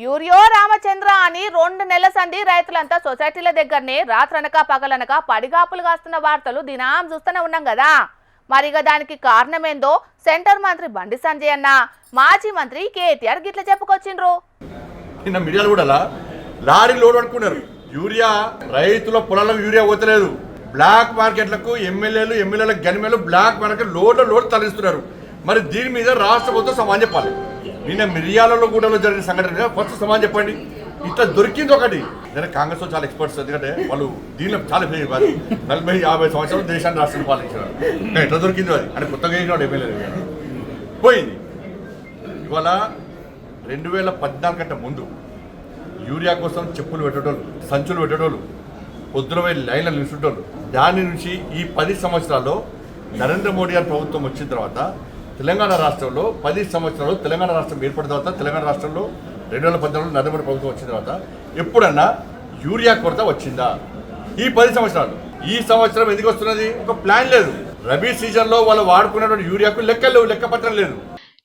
యూరియో రామచంద్ర అని 2 నెలల సంధి రైతులంతా సొసైటీల దగ్గరనే రాత్రనక పగలనక పడిగాపులు కాస్తున్న వార్తలు దినాం చూస్తూనే ఉన్నాం కదా. మరిగా దానికి కారణమేందో సెంటర్ మంత్రి బండి సంజయ్ అన్న మాజీ మంత్రి కేటీఆర్ గిట్ల చెప్పుకొచ్చిండ్రు. నిన్న మీడియాలో కూడా లారీ లోడ్ పడుకున్నారు. యూరియా రైతుల పొలాలకు యూరియా పోతలేదు. బ్లాక్ మార్కెట్లకు ఎమ్మెల్యేల గనిమేలు బ్లాక్ మార్కెట్ లోడ్ తరలిస్తున్నారు. మరి దీని మీద రాష్ట్ర ప్రభుత్వం సమాధానం చెప్పాలి. నిన్న మిర్యాలలో కూడా జరిగిన సంఘటన ఫస్ట్ సమాధానం చెప్పండి. ఇట్లా దొరికింది ఒకటి. కాంగ్రెస్ చాలా ఎక్స్పర్ట్స్, ఎందుకంటే వాళ్ళు దీనిలో చాలా 40-50 సంవత్సరాలు దేశాన్ని రాష్ట్రం పాలించారు. ఎట్లా దొరికిందో అది అని కొత్తగా వేసినాడు ఎమ్మెల్యే పోయింది. ఇవాళ 2014 కంటే ముందు యూరియా కోసం చెప్పులు పెట్టేటోళ్ళు, సంచులు పెట్టేటోళ్ళు, పొద్దున పోయి లైన్లు నిలుచుంటోళ్ళు. దాని నుంచి ఈ 10 సంవత్సరాల్లో నరేంద్ర మోడీ గారి ప్రభుత్వం వచ్చిన తర్వాత తెలంగాణ రాష్ట్రంలో 10 సంవత్సరాలు తెలంగాణ రాష్ట్రం ఏర్పడిన తర్వాత తెలంగాణ రాష్ట్రంలో 2014 నరేంద్ర మోడీ ప్రభుత్వం వచ్చిన తర్వాత ఎప్పుడన్నా యూరియా కొరత వచ్చిందా? ఈ 10 సంవత్సరాలు. ఈ సంవత్సరం ఎందుకు వస్తున్నది? ఒక ప్లాన్ లేదు. రబీ సీజన్లో వాళ్ళు వాడుకున్నటువంటి యూరియాకు లెక్కపత్రం లేదు.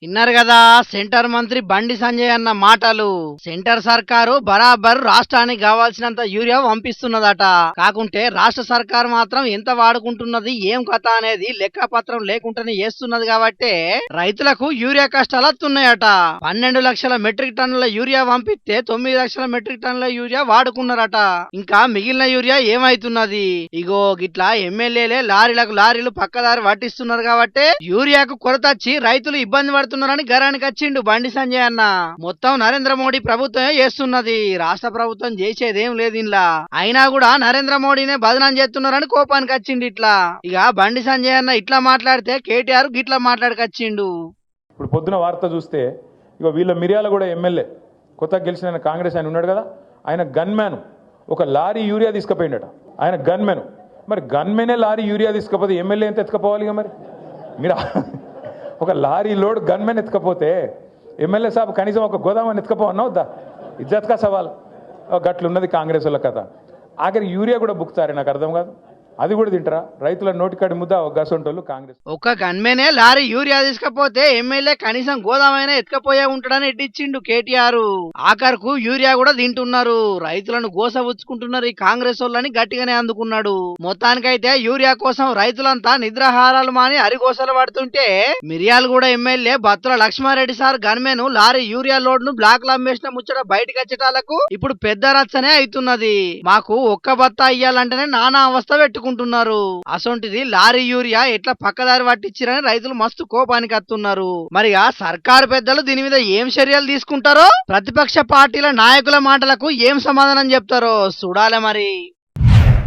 విన్నారు కదా సెంటర్ మంత్రి బండి సంజయ్ అన్న మాటలు. సెంటర్ సర్కారు బరాబర్ రాష్ట్రానికి కావాల్సినంత యూరియా పంపిస్తున్నదట. కాకుంటే రాష్ట్ర సర్కారు మాత్రం ఎంత వాడుకుంటున్నది ఏం కథ అనేది లెక్కపత్రం లేకుండానే చేస్తున్నది. కాబట్టి రైతులకు యూరియా కష్టాలు వస్తున్నాయట. 12 లక్షల మెట్రిక్ టన్నుల యూరియా పంపిస్తే 9 లక్షల మెట్రిక్ టన్నుల యూరియా వాడుకున్నారట. ఇంకా మిగిలిన యూరియా ఏమైతున్నది? ఇగో గిట్లా ఎమ్మెల్యేలే లారీలు పక్కదారి పట్టిస్తున్నారు. కాబట్టి యూరియాకు కొరత వచ్చి రైతులు ఇబ్బంది పడుతున్నారు ని గరానికి వచ్చిండు బండి సంజయ్ అన్న. మొత్తం నరేంద్ర మోడీ ప్రభుత్వమే చేస్తున్నది, రాష్ట్ర ప్రభుత్వం చేసేదేం లేదు ఇంలా. అయినా కూడా నరేంద్ర మోడీనే బదనాం చేస్తున్నారని కోపానికి వచ్చిండు ఇట్లా. ఇక బండి సంజయ్ అన్న ఇట్లా మాట్లాడితే కేటీఆర్ గిట్లా మాట్లాడకొచ్చిండు. ఇప్పుడు పొద్దున వార్త చూస్తే ఇక వీళ్ళ మిర్యాల కూడా ఎమ్మెల్యే కొత్తగా గెలిచిన కాంగ్రెస్ ఆయన ఉన్నాడు కదా, ఆయన గన్మ్యాన్ ఒక లారీ యూరియా తీసుకుపోయిండట. ఆయన గన్మెన్. మరి గన్మెనే లారీ యూరియా తీసుకపోతే ఎమ్మెల్యే ఎంత ఎత్తుకపోవాలి? ఇక మరి మీరు ఒక లారీ లోడ్ గన్మెన్ ఎత్తుకపోతే ఎమ్మెల్యే సాబ్ కనీసం ఒక గోదామని ఎత్తుకపోవన్నా వద్దా? ఇజ్జత్ కా సవాల్. గట్లున్నది కాంగ్రెస్ వాళ్ళ కథ. ఆఖరి యూరియా కూడా బుక్తారే, నాకు అర్థం కాదు. అది కూడా తింటారా? రైతుల నోటికాడి ముద్ద గసంటోళ్ళు కాంగ్రెస్. ఒక గన్మేనే లారీ యూరియా తీసుకపోతే ఎమ్మెల్యే కనీసం గోదామైనా ఎత్తుకపోయే ఉంటాడని ఎడ్డిచ్చిండు కేటీఆర్. ఆఖరుకు యూరియా కూడా తింటున్నారు. రైతులను గోసవుచ్చుకుంటున్నారు ఈ కాంగ్రెస్ వాళ్ళని గట్టిగానే అందుకున్నాడు. మొత్తానికైతే యూరియా కోసం రైతులంతా నిద్రాహారాలు మాని అరిగోసలు పడుతుంటే మిర్యాల కూడా MLA Battula Lakshmareddy sir gunman lorry urea load ను బ్లాక్ లో అమ్మేసిన ముచ్చట బయటకు వచ్చేటాలకు ఇప్పుడు పెద్ద రచ్చనే అవుతున్నది. మాకు ఒక్క బత్తా ఇయ్యాలంటేనే నానా అవస్థ పెట్టుకుంటున్నారు. అసొంటిది లారీ యూరియా ఎట్లా పక్కదారి పట్టించారని రైతులు మస్తు కోపానికి వస్తున్నారు. మరి ఆ సర్కారు పెద్దలు దీని మీద ఏం చర్యలు తీసుకుంటారో, ప్రతిపక్ష పార్టీల నాయకుల మాటలకు ఏం సమాధానం చెప్తారో చూడాలి మరి.